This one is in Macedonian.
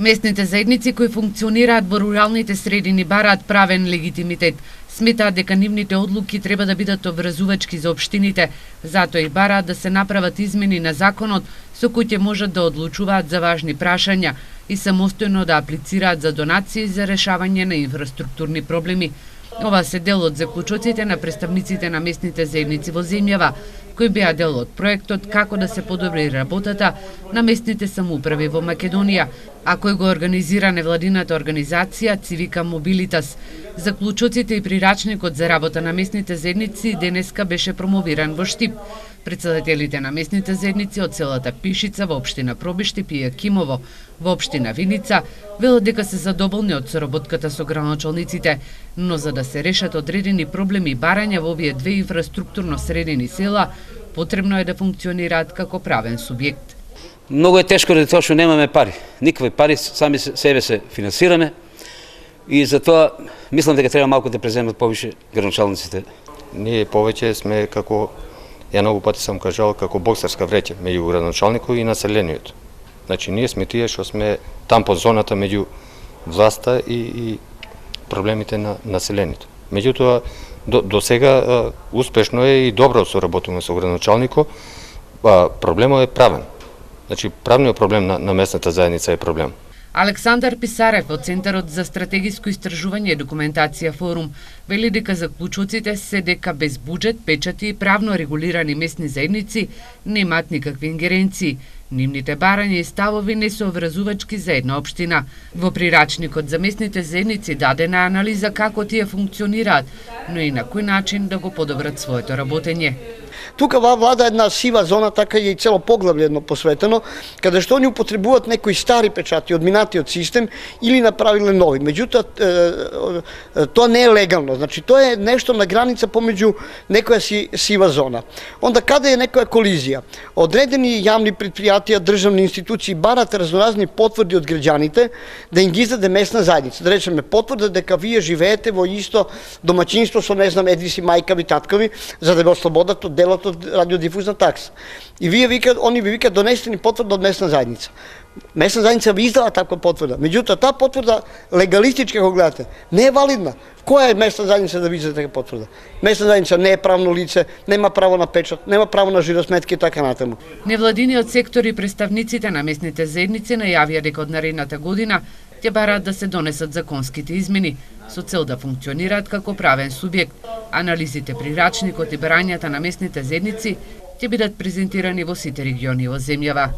Местните заедници кои функционираат во руралните средини бараат правен легитимитет. Сметаат дека нивните одлуки треба да бидат обврзувачки за општините, затоа и бараат да се направат измени на законот со кои ќе можат да одлучуваат за важни прашања и самостојно да аплицираат за донации за решавање на инфраструктурни проблеми. Ова се дел од заклучоците на представниците на местните заедници во земјава, кои беа дел од проектот како да се подобри работата на местните самоуправи во Македонија, а кој го организира невладината организација Цивика Мобилитас. Заклучоците и прирачникот за работа на местните заедници денеска беше промовиран во Штип. Председателите на местните заедници од селата Пишица во општина Пробиштип и Јакимово во општина Виница велат дека се задоволни од соработката со граначалниците, но за да се решат одредени проблеми и барања во овие две инфраструктурно средени села, потребно е да функционираат како правен субјект. Многу е тешко ради тоа што немаме пари. Никакви пари, сами себе се финансираме и затоа мислам дека треба малку да преземат повише граначалниците. Ние повеќе сме како, ја многу пати сам кажал, како боксерска вреќа меѓу граначалникот и населението. Значи ние сме тие што сме там по зоната меѓу власта и проблемите на населението. Меѓутоа до сега успешно е и добро соработуваме со граначалникот. Проблемот е правен. Значи правниот проблем на местната заедница е проблем. Александар Писарев од Центарот за стратегиско истражување и документација Форум вели дека заклучоците се дека без буџет, печати и правно регулирани местни заедници немаат никакви ингеренции. Нивните барања и ставови не се обврзувачки за една општина. Во прирачникот за местните заедници дадена анализа како тие функционираат, но и на кој начин да го подобрат своето работење. Тука влада една сива зона, така и цело поглавле едно посветено, каде што они употребуваат некои стари печати од минатиот систем или направиле нови. Меѓутоа, тоа не е легално. Значи, тоа е нешто на граница помеѓу некоја сива зона. Онда каде е некоја колизија? Одредени јавни предпријатија, државни институции барат разноразни потврди од граѓаните да им ги издаде местна заедница. Да речеме потврда дека вие живеете во исто домаќинство со, не знам, едриси мајка ви, татка ви, за да ве ослободат од делот од радиодифузна такса. И они ви викаат донесете ни потврда од местна заедница. Местна заедница ви издава таква потврда. Меѓутоа, таа потврда легалистички го гледате, не е валидна. Која е местна заедница да ви издаде таква потврда? Местна заедница не е правно лице, нема право на печат, нема право на жиросметки и така натаму. Невладиниот сектор и представниците на местните заедници најавија дека од наредната година ќе бараат да се донесат законските измени со цел да функционираат како правен субјект. Анализите, прирачникот и барањата на местните заедници ќе бидат презентирани во сите региони во земјава.